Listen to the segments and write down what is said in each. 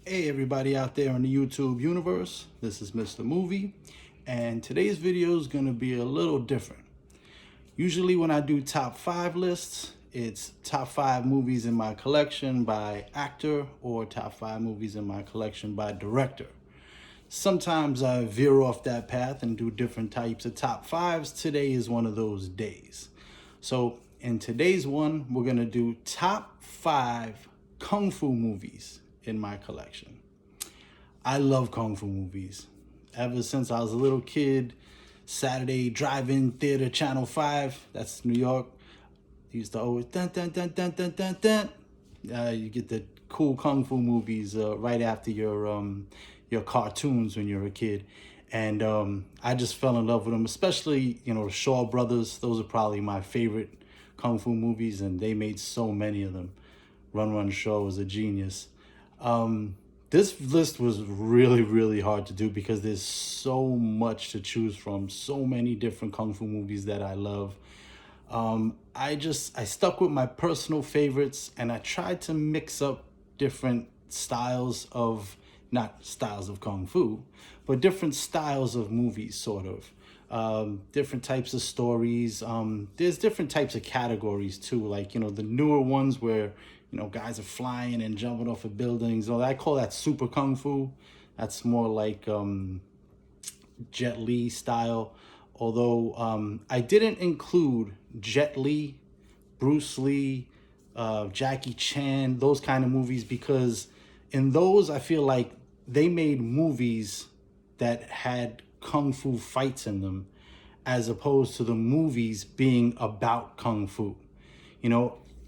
Hey everybody out there in the YouTube universe, this is Mr. Movie, and today's video is going to be a little different. Usually when I do top 5 lists, it's top 5 movies in my collection by actor or top 5 movies in my collection by director. Sometimes I veer off that path and do different types of top 5s. Today is one of those days. So in today's one, we're going to do top 5 Kung Fu movies in my collection. I love Kung Fu movies. Ever since I was a little kid, Saturday drive-in theater channel 5, that's New York, used to always dun dun dun dun dun dun dun. You get the cool Kung Fu movies right after your cartoons when you're a kid. And I just fell in love with them, especially, the Shaw Brothers. Those are probably my favorite Kung Fu movies, and they made so many of them. Run Run Shaw was a genius. This list was really, really hard to do because there's so much to choose from, so many different Kung Fu movies that I love. I stuck with my personal favorites, and I tried to mix up different styles of, not styles of Kung Fu, but different styles of movies, sort of. Different types of stories. There's different types of categories too, like, the newer ones where, guys are flying and jumping off of buildings. Or I call that super Kung Fu. That's more like Jet Li style. Although I didn't include Jet Li, Bruce Lee, Jackie Chan, those kind of movies, because in those I feel like they made movies that had Kung Fu fights in them, as opposed to the movies being about Kung Fu.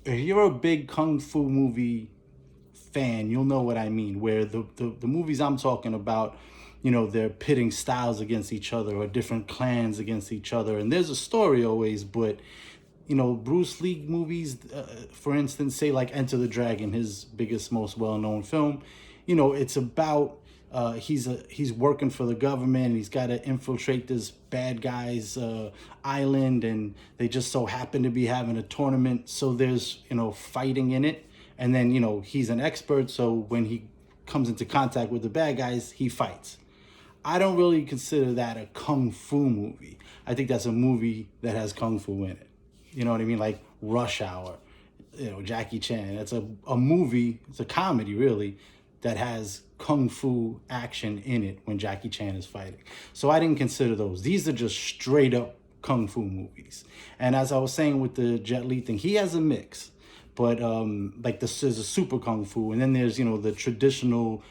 If you're a big Kung Fu movie fan, you'll know what I mean, where the movies I'm talking about, they're pitting styles against each other or different clans against each other. And there's a story always, but, Bruce Lee movies, for instance, say like Enter the Dragon, his biggest, most well-known film, it's about he's working for the government, and he's got to infiltrate this bad guy's island, and they just so happen to be having a tournament, so there's fighting in it, and then he's an expert, so when he comes into contact with the bad guys, he fights. I don't really consider that a Kung Fu movie. I think that's a movie that has Kung Fu in it. You know what I mean? Like Rush Hour, Jackie Chan. It's a movie, it's a comedy really, that has Kung Fu action in it when Jackie Chan is fighting. So I didn't consider those. These are just straight up Kung Fu movies. And as I was saying with the Jet Li thing, he has a mix. But like there's a super Kung Fu, and then there's, the traditional,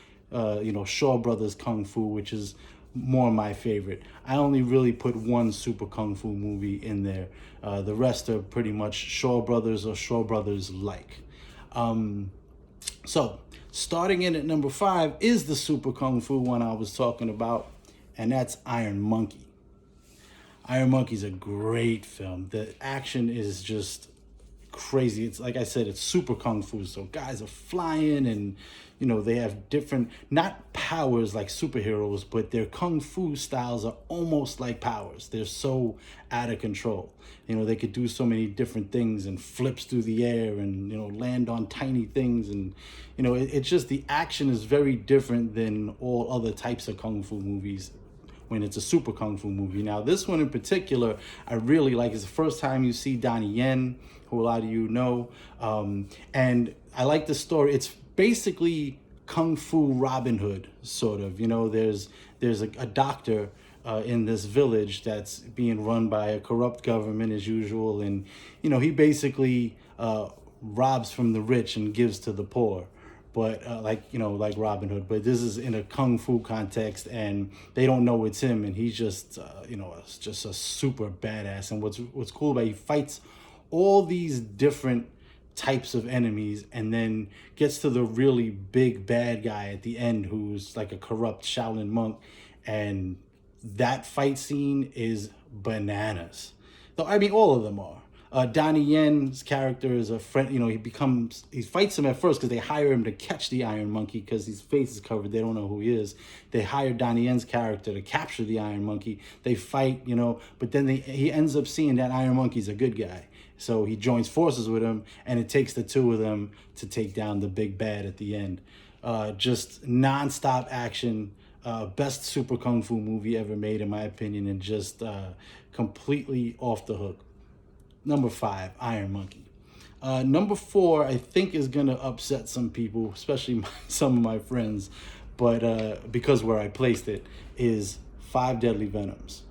Shaw Brothers Kung Fu, which is more my favorite. I only really put one super Kung Fu movie in there. The rest are pretty much Shaw Brothers or Shaw Brothers like. So starting in at number 5 is the super Kung Fu one I was talking about, and that's Iron Monkey. Iron Monkey's a great film. The action is just crazy. It's like I said, it's super Kung Fu. So guys are flying, and they have different, not powers like superheroes, but their Kung Fu styles are almost like powers. They're so out of control. They could do so many different things, and flips through the air, and land on tiny things, and it's just, the action is very different than all other types of Kung Fu movies when it's a super Kung Fu movie. Now, this one in particular, I really like. It's the first time you see Donnie Yen, who a lot of you know. And I like the story. It's basically Kung Fu Robin Hood, sort of. There's a doctor in this village that's being run by a corrupt government as usual. And, he basically robs from the rich and gives to the poor. But like Robin Hood, but this is in a Kung Fu context, and they don't know it's him, and he's just it's just a super badass. And what's cool about it, he fights all these different types of enemies, and then gets to the really big bad guy at the end, who's like a corrupt Shaolin monk, and that fight scene is bananas. Though I mean, all of them are. Donnie Yen's character is a friend. He fights him at first because they hire him to catch the Iron Monkey because his face is covered. They don't know who he is. They hire Donnie Yen's character to capture the Iron Monkey. They fight, but then he ends up seeing that Iron Monkey's a good guy. So he joins forces with him, and it takes the two of them to take down the big bad at the end. Just nonstop action. Best super kung fu movie ever made, in my opinion, and just completely off the hook. Number 5, Iron Monkey. Number 4, I think, is gonna upset some people, especially some of my friends, but because where I placed it is Five Deadly Venoms.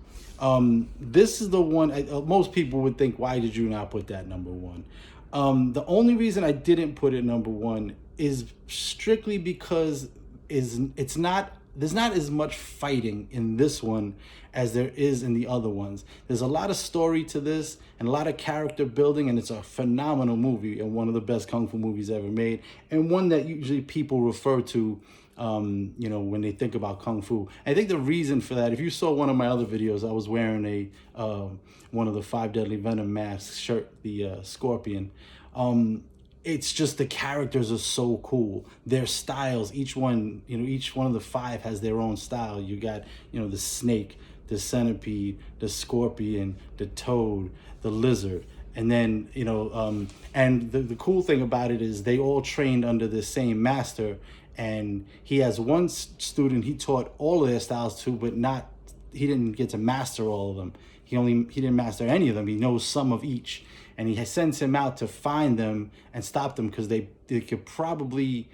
This is the one most people would think, why did you not put that number 1? The only reason I didn't put it number 1 is strictly because it's not there's not as much fighting in this one as there is in the other ones. There's a lot of story to this and a lot of character building, and it's a phenomenal movie and one of the best kung fu movies ever made, and one that usually people refer to when they think about kung fu. I think the reason for that, if you saw one of my other videos, I was wearing one of the Five Deadly Venom masks shirt, the Scorpion. It's just the characters are so cool. Their styles, each one of the 5 has their own style. You got, the snake, the centipede, the scorpion, the toad, the lizard. And then, and the cool thing about it is they all trained under the same master. And he has one student he taught all of their styles to, but he didn't get to master all of them. He didn't master any of them. He knows some of each. And he sends him out to find them and stop them, because they could probably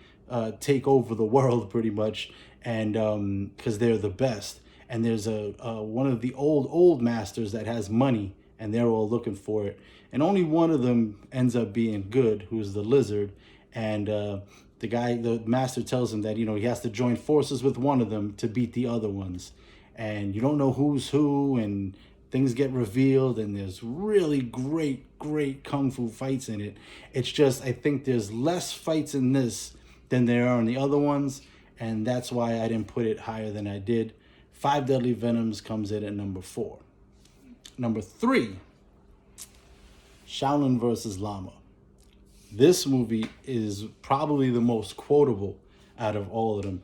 take over the world pretty much, and because they're the best. And there's one of the old masters that has money, and they're all looking for it. And only one of them ends up being good, who's the lizard. And the master tells him that he has to join forces with one of them to beat the other ones. And you don't know who's who, and things get revealed, and there's really great kung fu fights in it. It's just, I think there's less fights in this than there are in the other ones, and that's why I didn't put it higher than I did. Five Deadly Venoms comes in at number 4. Number 3, Shaolin versus Llama. This movie is probably the most quotable out of all of them.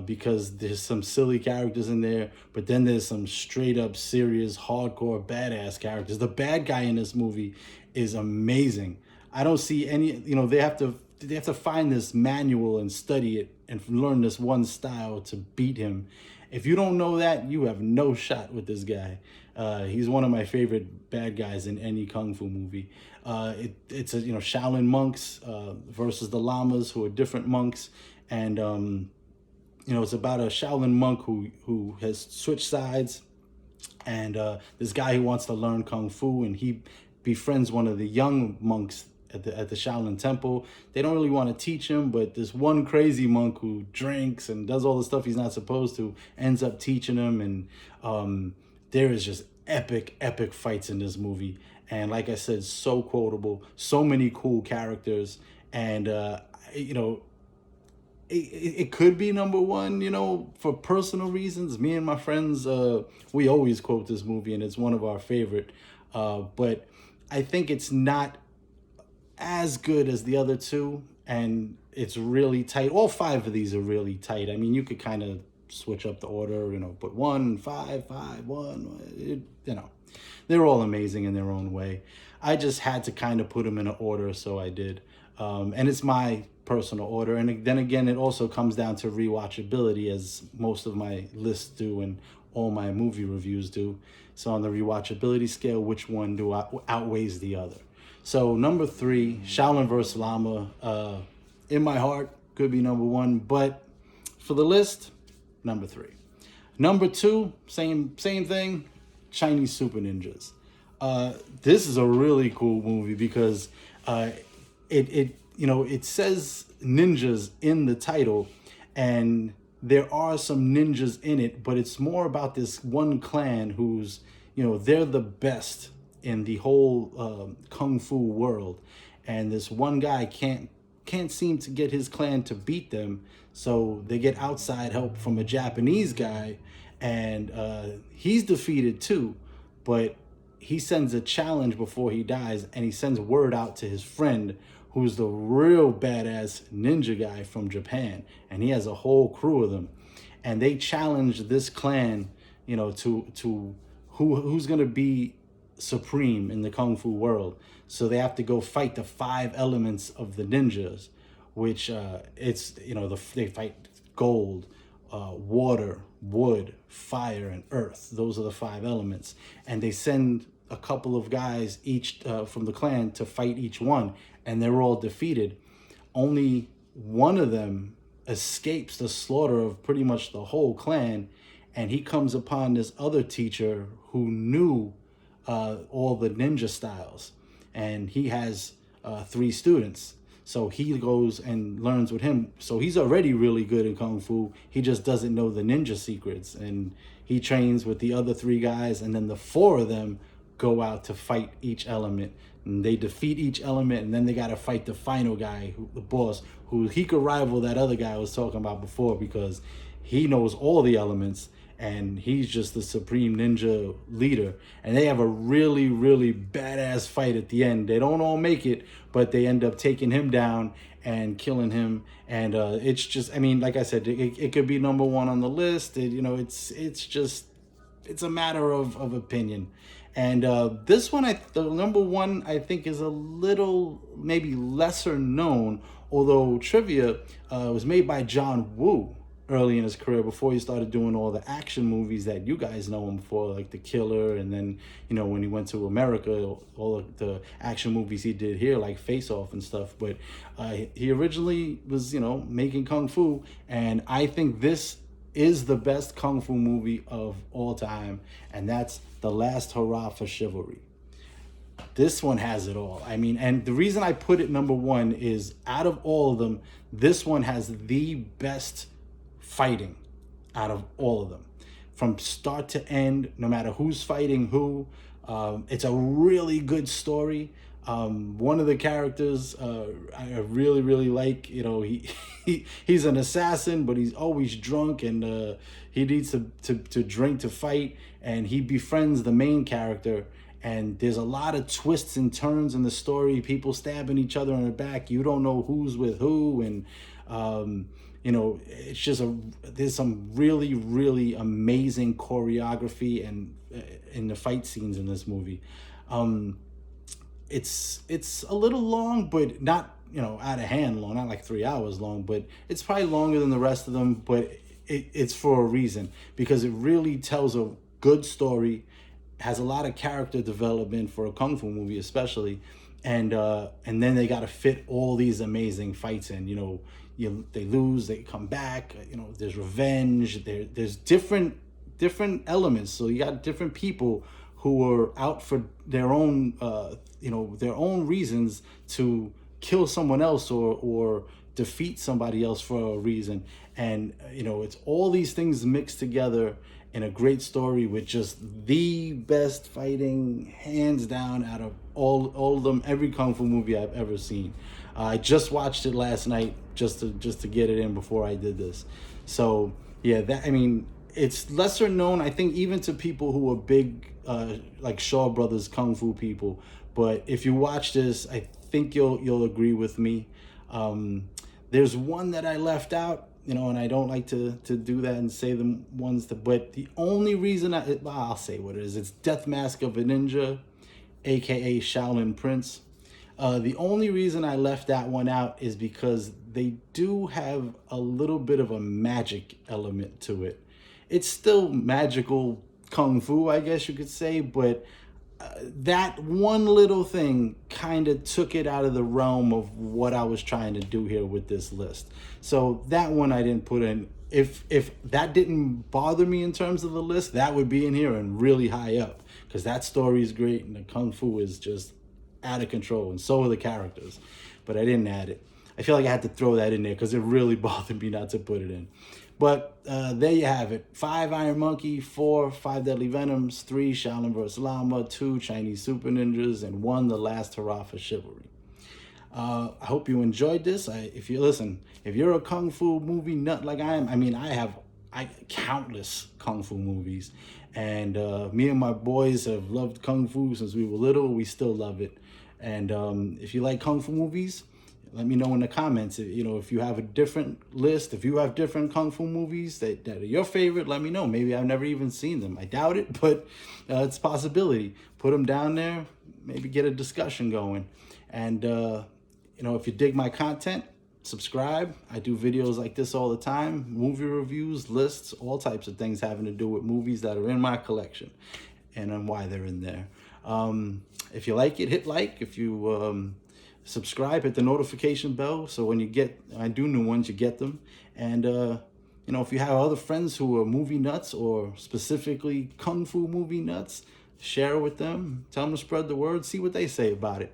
Because there's some silly characters in there, but then there's some straight up serious, hardcore, badass characters. The bad guy in this movie is amazing. I don't see any, they have to find this manual and study it and learn this one style to beat him. If you don't know that, you have no shot with this guy. He's one of my favorite bad guys in any kung fu movie. It's Shaolin monks versus the llamas, who are different monks, and it's about a Shaolin monk who has switched sides, and this guy who wants to learn kung fu, and he befriends one of the young monks at the Shaolin temple. They don't really want to teach him, but this one crazy monk who drinks and does all the stuff he's not supposed to ends up teaching him, and there is just epic fights in this movie. And like I said, so quotable, so many cool characters, and it could be number 1, for personal reasons. Me and my friends, we always quote this movie, and it's one of our favorite. But I think it's not as good as the other 2, and it's really tight. All 5 of these are really tight. I mean, you could kind of switch up the order, put 1, 5, 5, 1. They're all amazing in their own way. I just had to kind of put them in an order, so I did. And it's my personal order. And then again, it also comes down to rewatchability, as most of my lists do and all my movie reviews do. So on the rewatchability scale, which one outweighs the other? So number 3, Shaolin vs. Llama, in my heart, could be number 1, but for the list, number 3. Number 2, same thing, Chinese Super Ninjas. This is a really cool movie because it says ninjas in the title, and there are some ninjas in it, but it's more about this one clan who's, they're the best in the whole kung fu world, and this one guy can't seem to get his clan to beat them, so they get outside help from a Japanese guy, and he's defeated too, but he sends a challenge before he dies, and he sends word out to his friend, who's the real badass ninja guy from Japan, and he has a whole crew of them, and they challenge this clan, to who's gonna be supreme in the kung fu world. So they have to go fight the 5 elements of the ninjas. which it's, they fight gold, water, wood, fire, and earth. Those are the 5 elements. And they send a couple of guys each from the clan to fight each one, and they're all defeated. Only one of them escapes the slaughter of pretty much the whole clan, and he comes upon this other teacher who knew all the ninja styles, and he has 3 students. So he goes and learns with him. So he's already really good in Kung Fu. He just doesn't know the ninja secrets. And he trains with the other 3 guys. And then the 4 of them go out to fight each element. And they defeat each element. And then they got to fight the final guy, the boss, who he could rival that other guy I was talking about before, because he knows all the elements. And he's just the supreme ninja leader. And they have a really, really badass fight at the end. They don't all make it, but they end up taking him down and killing him. And it's just, I mean, like I said, it could be #1 on the list. It's a matter of opinion. And this one, the #1, I think, is a little maybe lesser known, although trivia was made by John Woo early in his career, before he started doing all the action movies that you guys know him for, like The Killer, and then, when he went to America, all of the action movies he did here, like Face Off and stuff. But he originally was, making Kung Fu, and I think this is the best Kung Fu movie of all time, and that's The Last Hurrah for Chivalry. This one has it all. I mean, and the reason I put it #1 is, out of all of them, this one has the best fighting out of all of them, from start to end, no matter who's fighting who. It's a really good story. One of the characters I really like, he's an assassin, but he's always drunk, and he needs to drink to fight, and he befriends the main character. And there's a lot of twists and turns in the story, people stabbing each other in the back. You don't know who's with who, and it's just there's some really, really amazing choreography and in the fight scenes in this movie. It's a little long, but not, out of hand long, not like 3 hours long, but it's probably longer than the rest of them. But it's for a reason, because it really tells a good story, has a lot of character development for a Kung Fu movie, especially. And then they got to fit all these amazing fights in. They lose, they come back. There's revenge. There's different elements. So you got different people who are out for their own their own reasons to kill someone else or defeat somebody else for a reason. And it's all these things mixed together in a great story with just the best fighting, hands down, out of all of them, every Kung Fu movie I've ever seen. I just watched it last night just to get it in before I did this. So yeah, it's lesser known, I think, even to people who are big like Shaw Brothers Kung Fu people. But if you watch this, I think you'll agree with me. There's one that I left out, and I don't like to do that and say the ones but the only reason I'll say what it is. It's Death Mask of a Ninja, aka Shaolin Prince. The only reason I left that one out is because they do have a little bit of a magic element to it. It's still magical Kung Fu, I guess you could say, but that one little thing kind of took it out of the realm of what I was trying to do here with this list. So that one I didn't put in. If that didn't bother me in terms of the list, that would be in here and really high up, because that story is great and the Kung Fu is just out of control, and so are the characters. But I didn't add it. I feel like I had to throw that in there because it really bothered me not to put it in. But there you have it. 5 Iron Monkey, 4 5 Deadly Venoms, 3 Shaolin vs. Llama, 2 Chinese Super Ninjas, and 1 The Last Hurrah for Chivalry. I hope you enjoyed this. If you're a Kung Fu movie nut like I am, I have countless Kung Fu movies. And me and my boys have loved Kung Fu since we were little. We still love it. And if you like Kung Fu movies, let me know in the comments. If you have a different list, if you have different Kung Fu movies that are your favorite, let me know. Maybe I've never even seen them. I doubt it, but it's a possibility. Put them down there, maybe get a discussion going. And, if you dig my content, subscribe. I do videos like this all the time, movie reviews, lists, all types of things having to do with movies that are in my collection and why they're in there. If you like it, hit like. If you subscribe, hit the notification bell, so when I do new ones, you get them. And you know, if you have other friends who are movie nuts, or specifically kung fu movie nuts, share it with them. Tell them to spread the word. See what they say about it.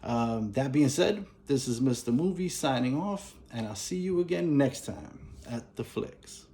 That being said, this is Mr. Movie signing off, and I'll see you again next time at the Flicks.